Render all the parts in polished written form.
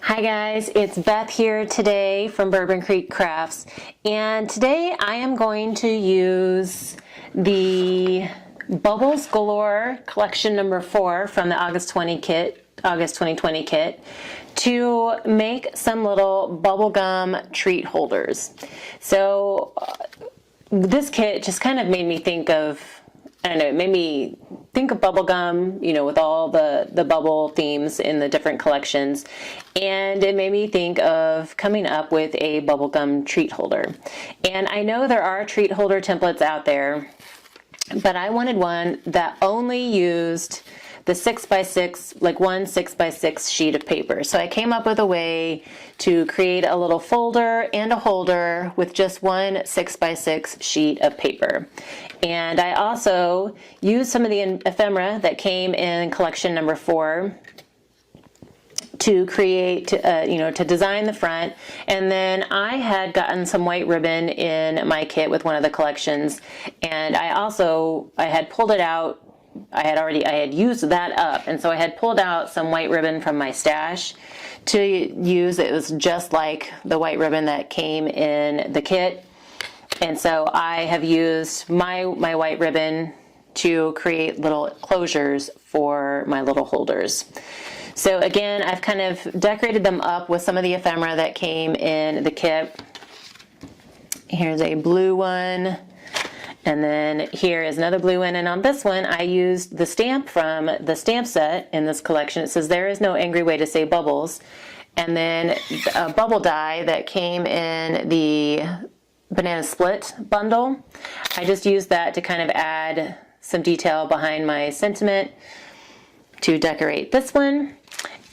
Hi guys, it's Beth here today from Bourbon Creek Crafts, and today I am going to use the Bubbles Galore collection number 4 from the August 2020 kit to make some little bubblegum treat holders. So this kit just kind of made me think of, I don't know, it made me think of bubblegum, you know, with all the bubble themes in the different collections. And it made me think of coming up with a bubblegum treat holder. And I know there are treat holder templates out there, but I wanted one that only used the 6x6, like one 6x6 sheet of paper. So I came up with a way to create a little folder and a holder with just one 6x6 sheet of paper. And I also used some of the ephemera that came in collection number 4 to create, to design the front. And then I had gotten some white ribbon in my kit with one of the collections, and I had pulled it out. I had used that up, and so I had pulled out some white ribbon from my stash to use. It was just like the white ribbon that came in the kit, and so I have used my white ribbon to create little closures for my little holders. So again, I've kind of decorated them up with some of the ephemera that came in the kit. Here's a blue one. And then here is another blue one, and on this one I used the stamp from the stamp set in this collection. It says, "There is no angry way to say bubbles." And then a bubble die that came in the banana split bundle. I just used that to kind of add some detail behind my sentiment to decorate this one.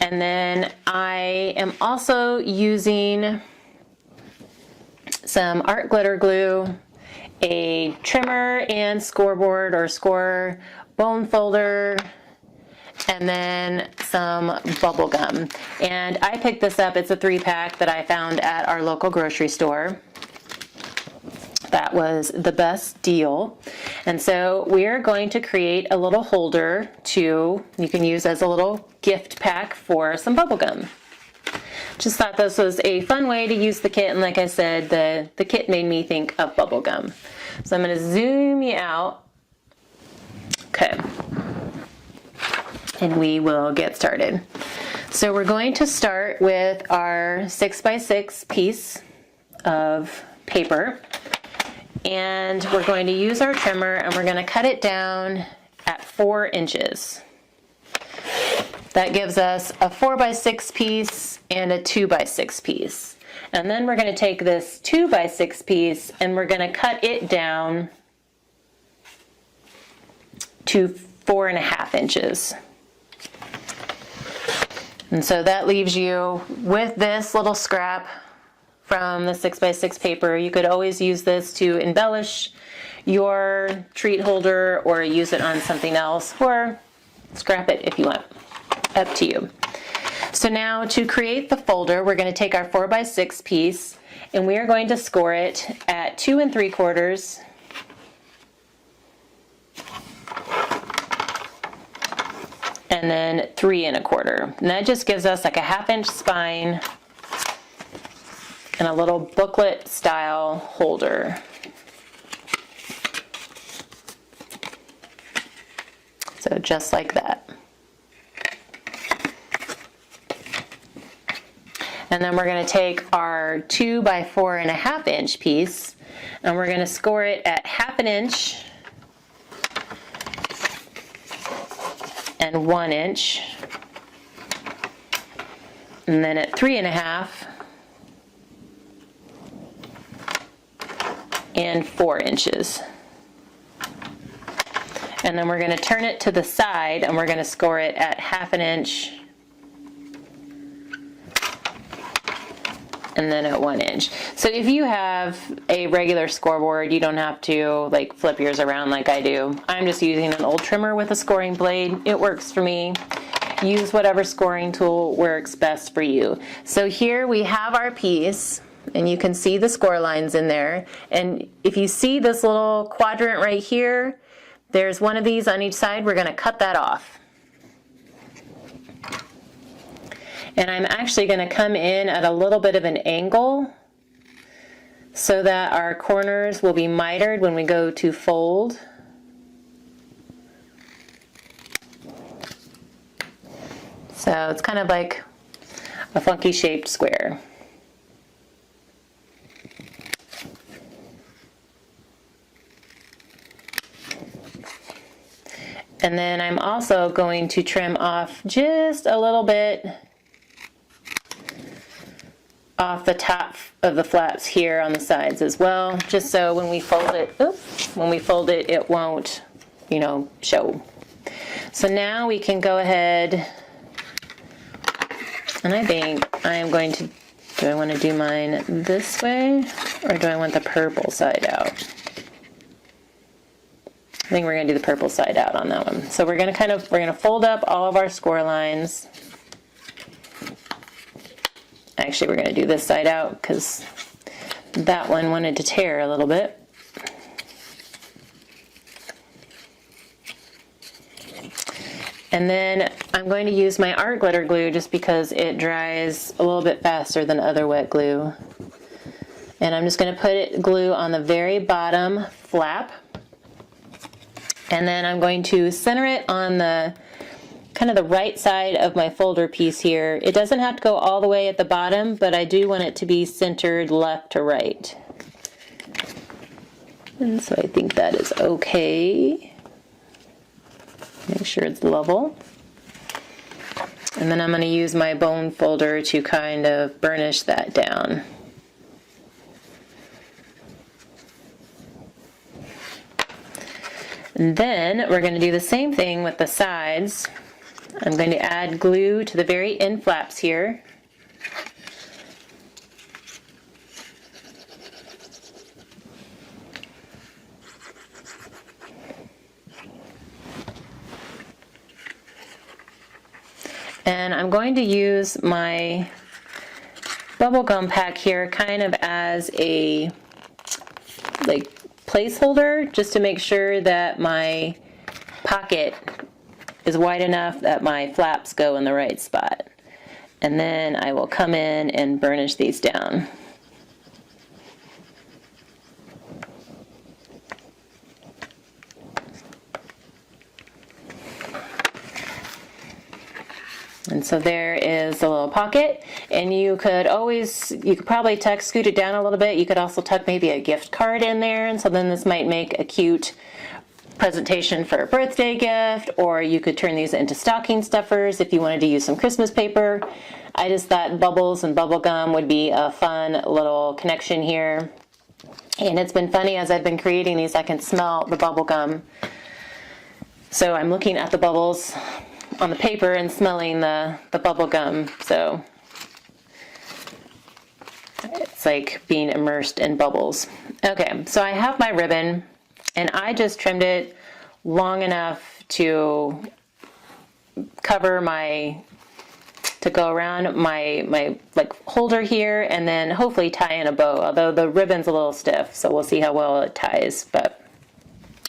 And then I am also using some art glitter glue, a trimmer and scoreboard or score bone folder, and then some bubble gum. And I picked this up. It's a 3-pack that I found at our local grocery store. That was the best deal. And so we're going to create a little holder you can use as a little gift pack for some bubble gum. Just thought this was a fun way to use the kit, and like I said, the kit made me think of bubblegum. So I'm going to zoom you out. Okay. And we will get started. So we're going to start with our 6x6 piece of paper, and we're going to use our trimmer, and we're going to cut it down at 4 inches. That gives us a 4x6 piece and a 2x6 piece. And then we're going to take this 2x6 piece and we're going to cut it down to 4.5 inches. And so that leaves you with this little scrap from the 6x6 paper. You could always use this to embellish your treat holder or use it on something else, or scrap it if you want. Up to you. So now to create the folder, we're going to take our 4x6 piece and we are going to score it at 2 3/4 and then 3 1/4. And that just gives us like a 1/2 inch spine and a little booklet style holder. So just like that. And then we're going to take our 2 by 4.5 inch piece and we're going to score it at 1/2 inch and 1 inch, and then at 3.5 and 4 inches. And then we're going to turn it to the side and we're going to score it at 1/2 inch and then at 1 inch. So if you have a regular scoreboard, you don't have to like flip yours around like I do. I'm just using an old trimmer with a scoring blade. It works for me. Use whatever scoring tool works best for you. So here we have our piece, and you can see the score lines in there. And if you see this little quadrant right here, there's one of these on each side. We're going to cut that off. And I'm actually going to come in at a little bit of an angle so that our corners will be mitered when we go to fold. So it's kind of like a funky shaped square. And then I'm also going to trim off just a little bit off the top of the flaps here on the sides as well, just so when we fold it, it won't, show. So now we can go ahead, and I think I am going to, do I want to do mine this way, or do I want the purple side out? I think we're going to do the purple side out on that one. So we're going to fold up all of our score lines. Actually, we're going to do this side out because that one wanted to tear a little bit. And then I'm going to use my art glitter glue just because it dries a little bit faster than other wet glue. And I'm just going to put glue on the very bottom flap. And then I'm going to center it on the kind of the right side of my folder piece here. It doesn't have to go all the way at the bottom, but I do want it to be centered left to right. And so I think that is okay. Make sure it's level. And then I'm going to use my bone folder to kind of burnish that down. And then we're going to do the same thing with the sides. I'm going to add glue to the very end flaps here. And I'm going to use my bubble gum pack here kind of as a placeholder, just to make sure that my pocket is wide enough that my flaps go in the right spot. And then I will come in and burnish these down. And so there is the little pocket, and you could probably scoot it down a little bit. You could also tuck maybe a gift card in there, and so then this might make a cute presentation for a birthday gift, or you could turn these into stocking stuffers if you wanted to use some Christmas paper. I just thought bubbles and bubble gum would be a fun little connection here. And it's been funny, as I've been creating these, I can smell the bubble gum. So I'm looking at the bubbles on the paper and smelling the bubble gum. So it's like being immersed in bubbles. Okay, so I have my ribbon, and I just trimmed it long enough to cover to go around my holder here, and then hopefully tie in a bow, although the ribbon's a little stiff, so we'll see how well it ties. But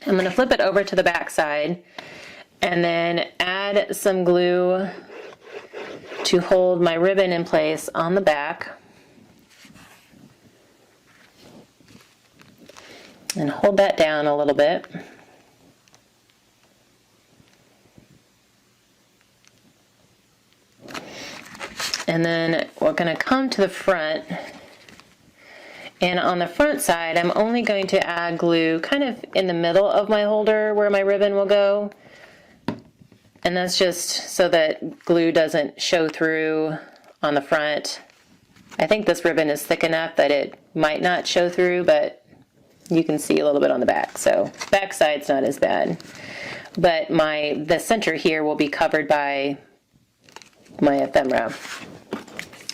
I'm going to flip it over to the back side and then add some glue to hold my ribbon in place on the back. And hold that down a little bit. And then we're going to come to the front. And on the front side, I'm only going to add glue kind of in the middle of my holder where my ribbon will go. And that's just so that glue doesn't show through on the front. I think this ribbon is thick enough that it might not show through, but you can see a little bit on the back. So back side's not as bad. But the center here will be covered by my ephemera.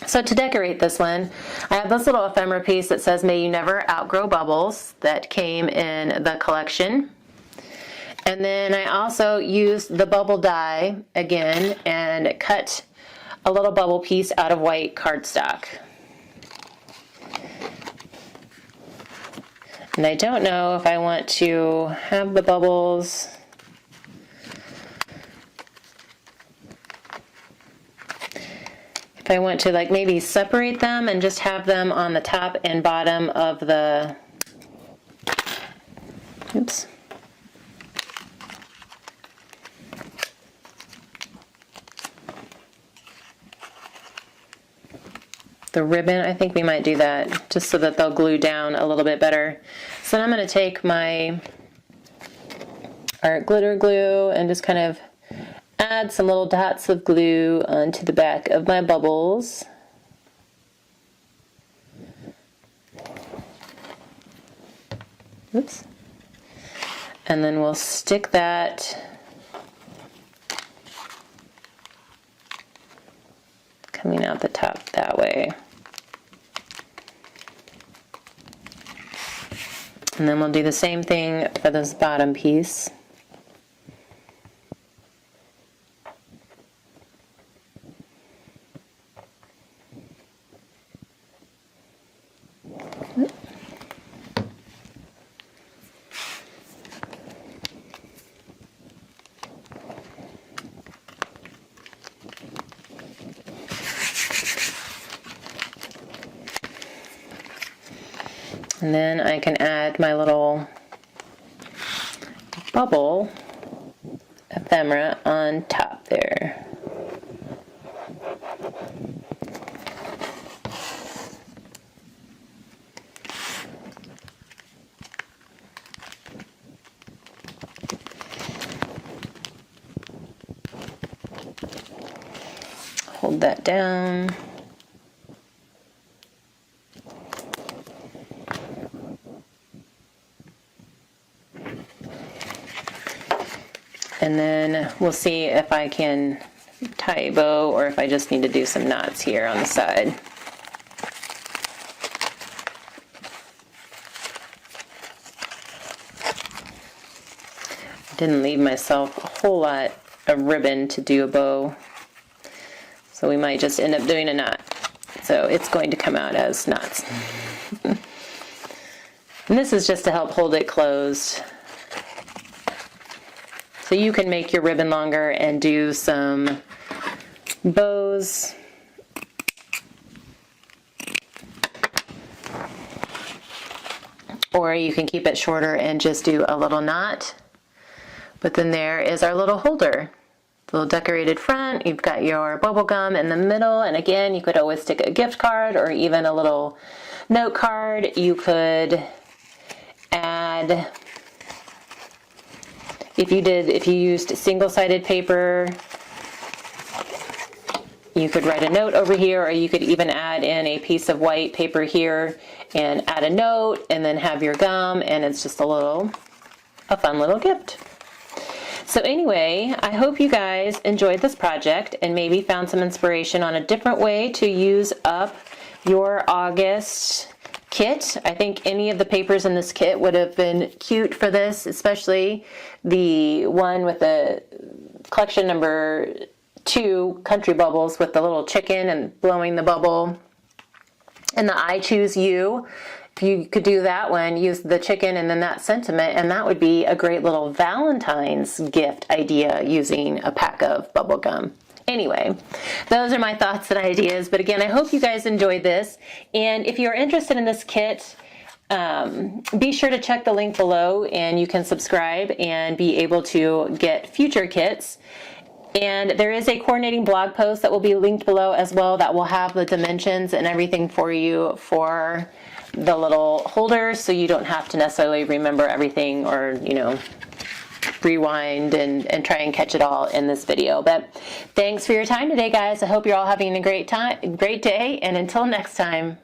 So to decorate this one, I have this little ephemera piece that says, "May you never outgrow bubbles," that came in the collection. And then I also used the bubble die again and cut a little bubble piece out of white cardstock. And I don't know if I want to have the bubbles if I want to like maybe separate them and just have them on the top and bottom of the, oops. The ribbon, I think we might do that just so that they'll glue down a little bit better. So then I'm going to take my art glitter glue and just kind of add some little dots of glue onto the back of my bubbles. Oops. And then we'll stick that coming out the top that way. And then we'll do the same thing for this bottom piece. And then I can add my little bubble ephemera on top there. Hold that down. And then we'll see if I can tie a bow or if I just need to do some knots here on the side. Didn't leave myself a whole lot of ribbon to do a bow, so we might just end up doing a knot. So it's going to come out as knots. And this is just to help hold it closed. So you can make your ribbon longer and do some bows. Or you can keep it shorter and just do a little knot. But then there is our little holder. The little decorated front, you've got your bubble gum in the middle, and again, you could always stick a gift card or even a little note card. You could add, if you used single-sided paper, you could write a note over here, or you could even add in a piece of white paper here and add a note and then have your gum, and it's just a fun little gift. So anyway, I hope you guys enjoyed this project and maybe found some inspiration on a different way to use up your August kit. I think any of the papers in this kit would have been cute for this, especially the one with the collection number 2 country bubbles with the little chicken and blowing the bubble, and the I choose you. If you could do that one, use the chicken and then that sentiment, and that would be a great little Valentine's gift idea using a pack of bubble gum. Anyway, those are my thoughts and ideas, but again, I hope you guys enjoyed this, and if you're interested in this kit, be sure to check the link below and you can subscribe and be able to get future kits. And there is a coordinating blog post that will be linked below as well that will have the dimensions and everything for you for the little holders, so you don't have to necessarily remember everything or, you know, rewind and try and catch it all in this video. But thanks for your time today, guys. I hope you're all having a great day, and until next time.